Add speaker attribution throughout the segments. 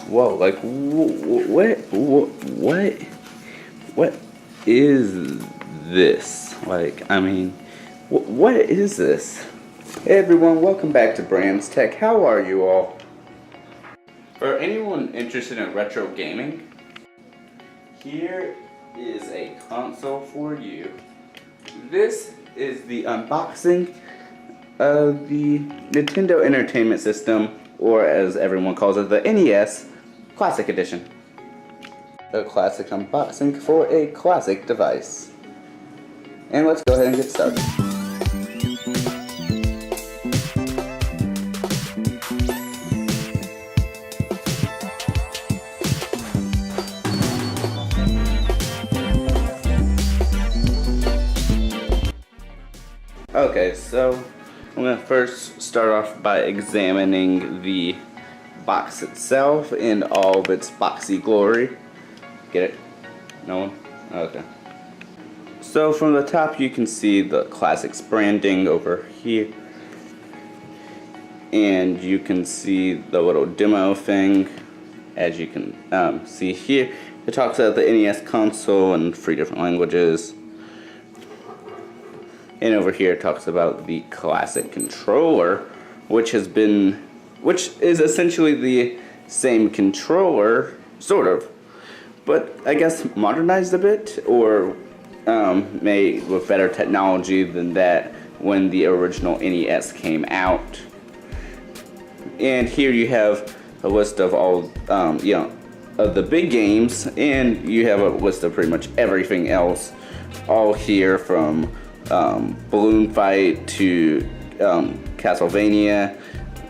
Speaker 1: Whoa, like, what is this? Like, I mean, what is this? Hey everyone, welcome back to Bran'sTech. How are you all? For anyone interested in retro gaming, here is a console for you. This is the unboxing of the Nintendo Entertainment System, or as everyone calls it, the NES Classic Edition. A classic unboxing for a classic device. And let's go ahead and get started. Okay, so I'm going to first start off by examining the box itself in all of its boxy glory. Get it? No one? Okay. So from the top you can see the Classics branding over here. And you can see the little demo thing. As you can see here, it talks about the NES console in 3 different languages. And over here it talks about the classic controller, which is essentially the same controller, sort of, but I guess modernized a bit, or made with better technology than that when the original NES came out. And here you have a list of all, of the big games, and you have a list of pretty much everything else, all here from Balloon Fight to Castlevania,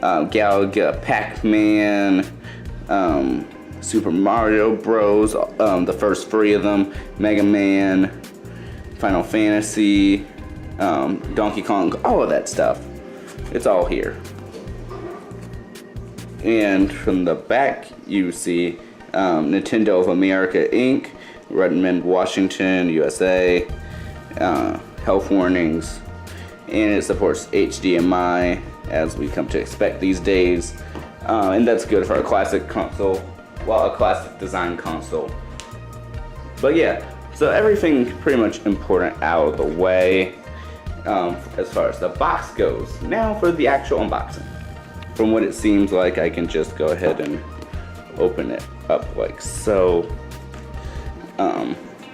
Speaker 1: Galaga, Pac-Man, Super Mario Bros, the first 3 of them, Mega Man, Final Fantasy, Donkey Kong, all of that stuff. It's all here. And from the back you see Nintendo of America Inc., Redmond, Washington, USA, health warnings, and it supports HDMI as we come to expect these days, and that's good for a classic console, well, a classic design console. But yeah, so everything pretty much important out of the way as far as the box goes. Now for the actual unboxing. From what it seems like, I can just go ahead and open it up like so,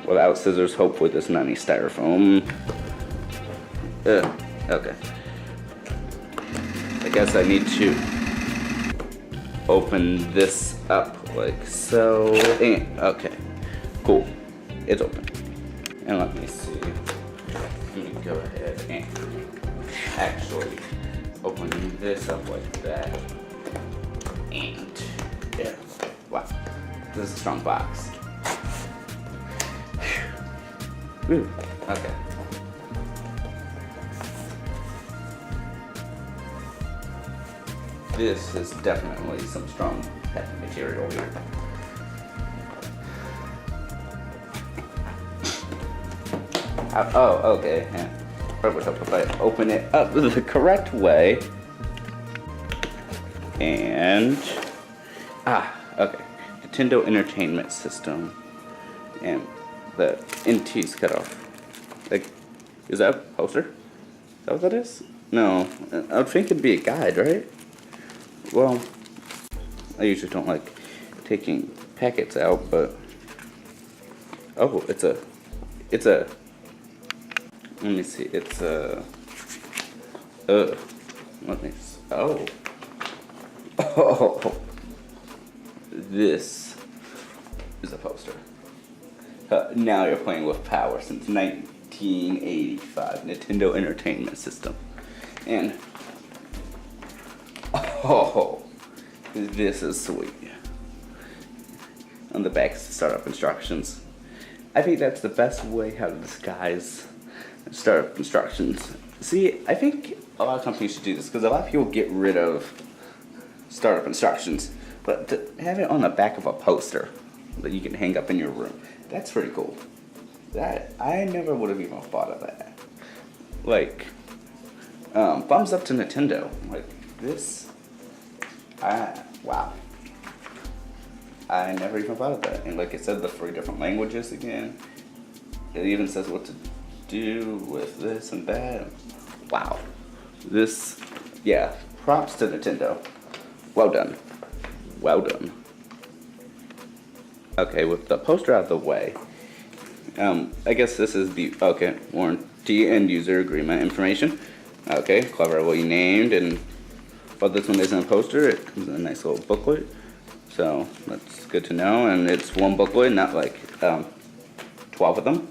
Speaker 1: without scissors. Hopefully there's not any styrofoam. Okay. I guess I need to open this up like so. And, okay. Cool. It's open. And let me see. Let me go ahead and actually open this up like that. And yeah. Wow. This is a strong box. Whew. Okay. This is definitely some strong heavy material here. Oh, okay. Yeah. Probably help if I open it up the correct way. And okay. Nintendo Entertainment System, and the NT's cut off. Like, is that a poster? Is that what that is? No, I would think it'd be a guide, right? Well, I usually don't like taking packets out, but oh, it's a. Let me see. It's a. Let me. Oh, this is a poster. Now you're playing with power since 1985, Nintendo Entertainment System, and oh, this is sweet. On the back is the startup instructions. I think that's the best way how to disguise startup instructions. See, I think a lot of companies should do this because a lot of people get rid of startup instructions, but to have it on the back of a poster that you can hang up in your room, that's pretty cool. That, I never would have even thought of that. Like, thumbs up to Nintendo. Like, this, wow. I never even thought of that. And like I said, the 3 different languages again. It even says what to do with this and that. Wow. This, yeah, props to Nintendo. Well done. Well done. Okay, with the poster out of the way, I guess this is the, okay, warranty and user agreement information. Okay, clever what you named, and but this one isn't a poster, it comes in a nice little booklet. So that's good to know, and it's one booklet, not like 12 of them.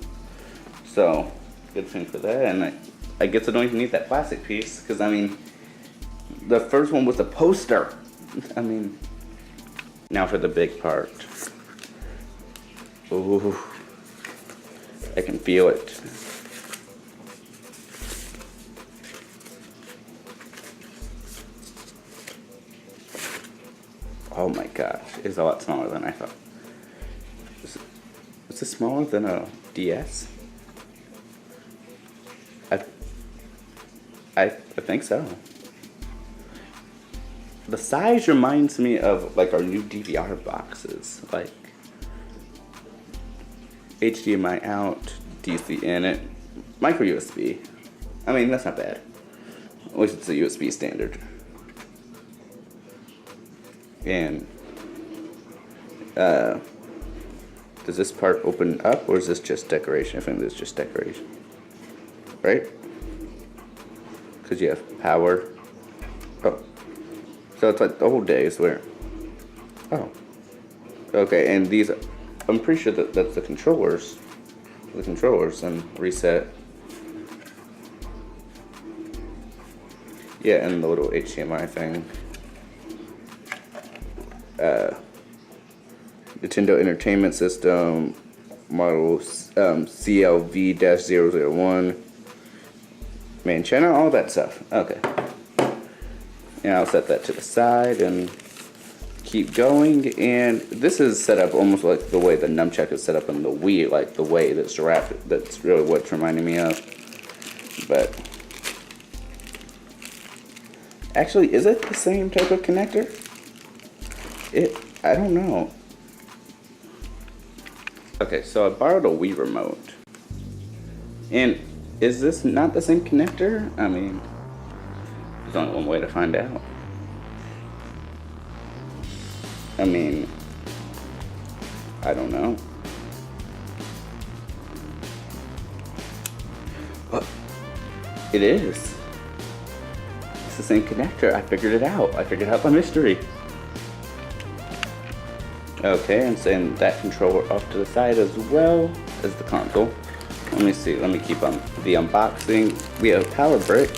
Speaker 1: So good thing for that, and I guess I don't even need that plastic piece, because I mean, the first one was a poster. I mean, now for the big part. Ooh, I can feel it. Oh my gosh, it's a lot smaller than I thought. Is this smaller than a DS? I think so. The size reminds me of like our new DVR boxes, like HDMI out, DC in it, micro USB. I mean, that's not bad. At least it's a USB standard. And does this part open up, or is this just decoration? I think this is just decoration, right? Because you have power. Oh, so it's like the old days where, oh, okay, and these, I'm pretty sure that's the controllers. The controllers, and reset. Yeah, and the little HDMI thing. Nintendo Entertainment System, model CLV-001. Main channel, all that stuff. Okay. And I'll set that to the side and keep going. And this is set up almost like the way the nunchuck is set up in the Wii, like the way that's wrapped. That's really what's reminding me of. But actually, is it the same type of connector? I don't know. Okay, so I borrowed a Wii remote. And is this not the same connector? I mean, there's only one way to find out. I mean, I don't know. But it is. It's the same connector. I figured it out. I figured out the mystery. Okay, and send that controller off to the side as well as the console. Let me see, let me keep on the unboxing. We have a power brick.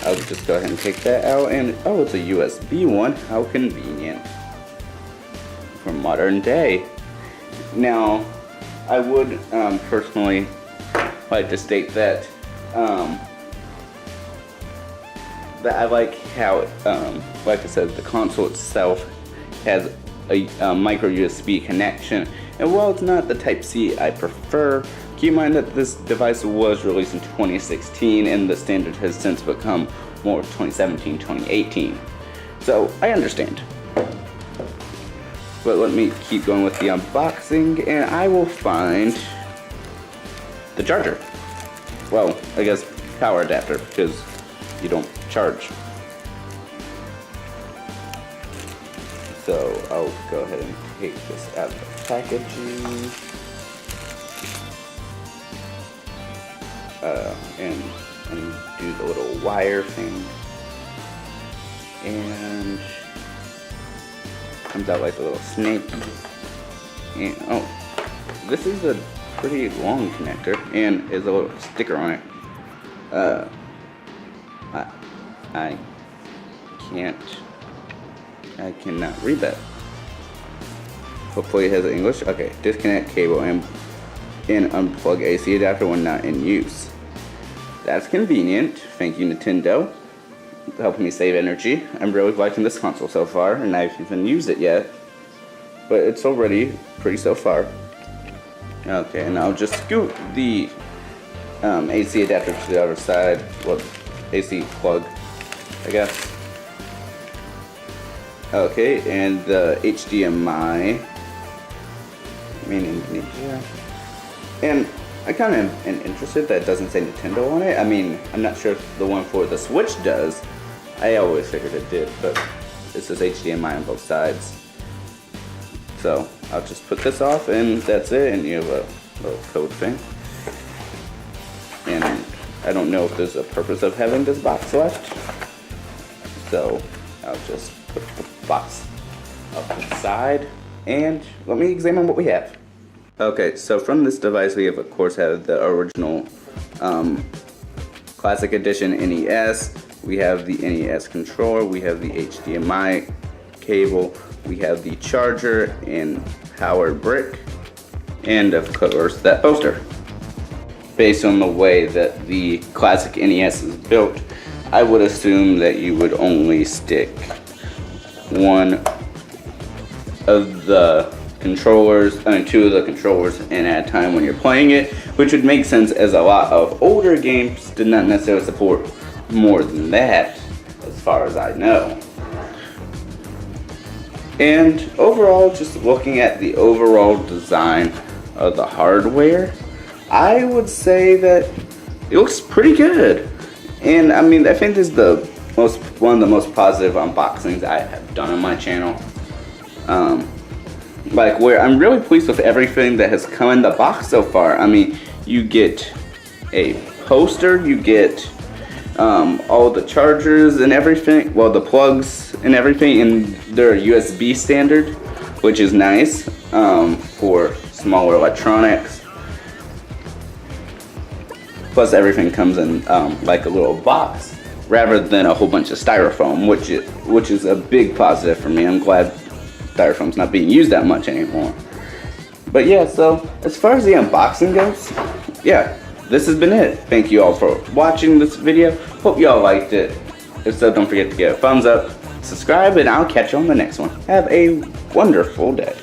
Speaker 1: I'll just go ahead and take that out, and oh, it's a USB one. How convenient for modern day. Now, I would personally like to state that that I like how, like I said, the console itself has a micro USB connection, and while it's not the Type-C I prefer, keep in mind that this device was released in 2016 and the standard has since become more 2017, 2018. So I understand. But let me keep going with the unboxing, and I will find the charger. Well, I guess power adapter, because you don't charge. So I'll go ahead and take this out of the packaging. And do the little wire thing. And comes out like a little snake. And oh, this is a pretty long connector, and there's a little sticker on it. I cannot read that. Hopefully it has English. Okay, disconnect cable and unplug AC adapter when not in use. That's convenient. Thank you, Nintendo, helping me save energy. I'm really liking this console so far, and I haven't even used it yet, but it's already pretty so far. Okay, and I'll just scoot the AC adapter to the other side. Well, AC plug, I guess. Okay, and the HDMI Made in Indonesia. And I kind of am interested that it doesn't say Nintendo on it. I mean, I'm not sure if the one for the Switch does. I always figured it did, but it says HDMI on both sides. So I'll just put this off and that's it, and you have a little code thing. And I don't know if there's a purpose of having this box left. So I'll just put the box up to the side and let me examine what we have. Okay, so from this device we have of course had the original Classic Edition NES. We have the NES controller, we have the HDMI cable, we have the charger and power brick, and of course that poster. Based on the way that the Classic NES is built, I would assume that you would only stick one of the controllers, two of the controllers in at a time when you're playing it, which would make sense as a lot of older games did not necessarily support more than that, as far as I know. And overall, just looking at the overall design of the hardware, I would say that it looks pretty good. And I mean, I think this is one of the most positive unboxings I have done on my channel. Like, where I'm really pleased with everything that has come in the box so far. I mean, you get a poster, you get all the chargers and everything, well, the plugs and everything, and they're USB standard, which is nice for smaller electronics. Plus everything comes in like a little box rather than a whole bunch of styrofoam, which is a big positive for me. I'm glad styrofoam's not being used that much anymore. But yeah, so as far as the unboxing goes, yeah, this has been it. Thank you all for watching this video. Hope you all liked it. If so, don't forget to give it a thumbs up, subscribe, and I'll catch you on the next one. Have a wonderful day.